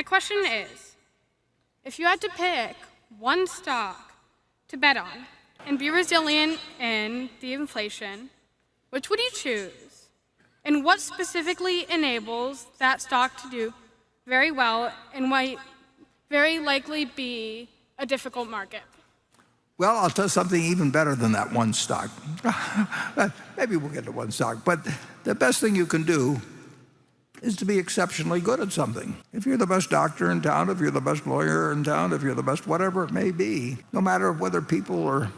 My question is, if you had to pick one stock to bet on and be resilient in the inflation, which would you choose? And what specifically enables that stock to do very well and might very likely be a difficult market? Well, I'll tell you something even better than that one stock. Maybe we'll get to one stock, but the best thing you can do is to be exceptionally good at something. If you're the best doctor in town, if you're the best lawyer in town, if you're the best whatever it may be, no matter whether people are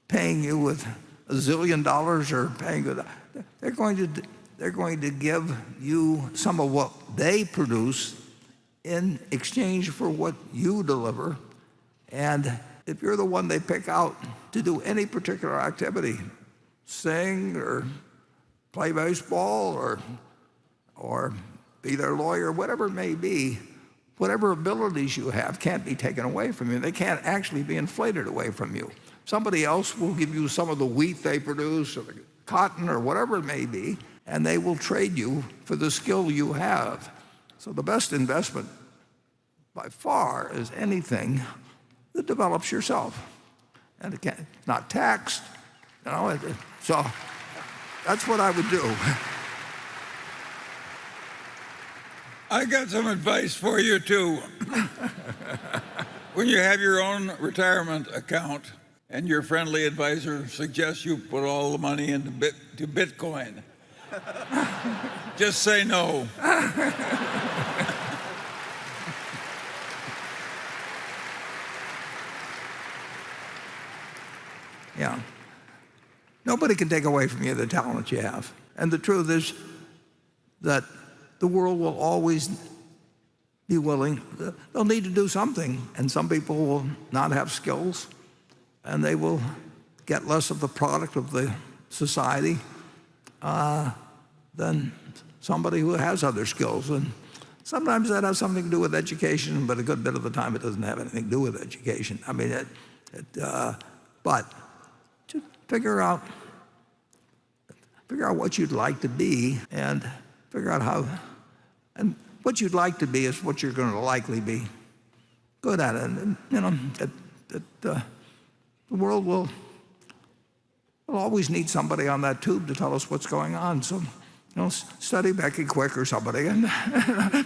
paying you with $1 zillion or paying you, they're going to give you some of what they produce in exchange for what you deliver. And if you're the one they pick out to do any particular activity, sing or play baseball or be their lawyer, whatever it may be, whatever abilities you have can't be taken away from you. They can't actually be inflated away from you. Somebody else will give you some of the wheat they produce or the cotton or whatever it may be, and they will trade you for the skill you have. So the best investment by far is anything that develops yourself. And it's not taxed, so that's what I would do. I got some advice for you too. When you have your own retirement account and your friendly advisor suggests you put all the money into Bitcoin, just say no. Yeah. Nobody can take away from you the talent you have. And the truth is that the world will always be willing. They'll need to do something, and some people will not have skills, and they will get less of the product of the society than somebody who has other skills. And sometimes that has something to do with education, but a good bit of the time it doesn't have anything to do with education. I mean, but to figure out what you'd like to be and figure out how, and what you'd like to be is what you're going to likely be good at. And the world will always need somebody on that tube to tell us what's going on. So, study Becky Quick or somebody and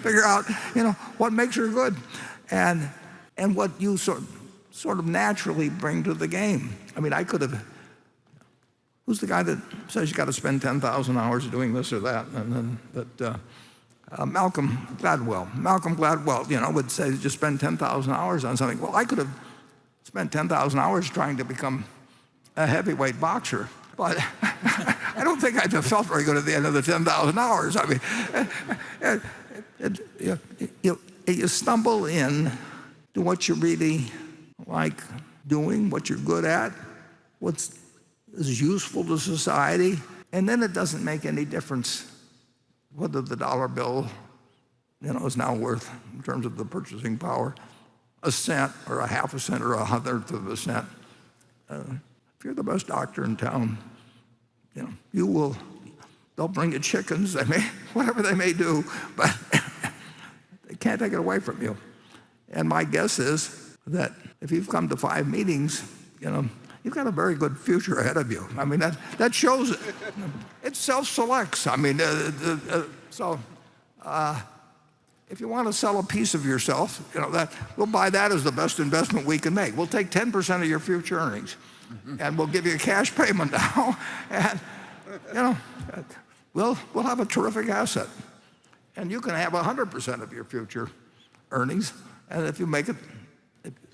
figure out, what makes her good and what you sort of naturally bring to the game. I mean, I could have. Who's the guy that says you got to spend 10,000 hours doing this or that? Malcolm Gladwell. Malcolm Gladwell, would say just spend 10,000 hours on something. Well, I could have spent 10,000 hours trying to become a heavyweight boxer, but I don't think I'd have felt very good at the end of the 10,000 hours. I mean, you stumble in to what you really like doing, what you're good at, what's is useful to society, and then it doesn't make any difference whether the dollar bill, is now worth, in terms of the purchasing power, a cent or a half a cent or a hundredth of a cent. If you're the best doctor in town, they'll bring you chickens, whatever they may do, but they can't take it away from you. And my guess is that if you've come to 5 meetings, you've got a very good future ahead of you. I mean, that shows it. It self-selects. I mean, if you want to sell a piece of yourself, we'll buy that as the best investment we can make. We'll take 10% of your future earnings, and we'll give you a cash payment now, and we'll have a terrific asset. And you can have 100% of your future earnings, and if you make it,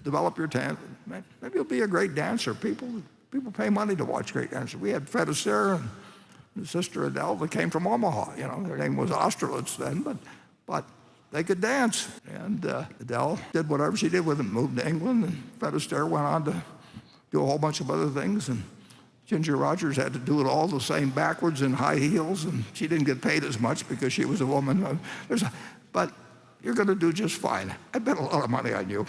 develop your talent, maybe you'll be a great dancer. People pay money to watch great dancers. We had Fred Astaire and his sister Adele that came from Omaha. Their name was Austerlitz then, but they could dance. And Adele did whatever she did with them, moved to England, and Fred Astaire went on to do a whole bunch of other things. And Ginger Rogers had to do it all the same backwards in high heels, and she didn't get paid as much because she was a woman. But you're going to do just fine. I bet a lot of money on you.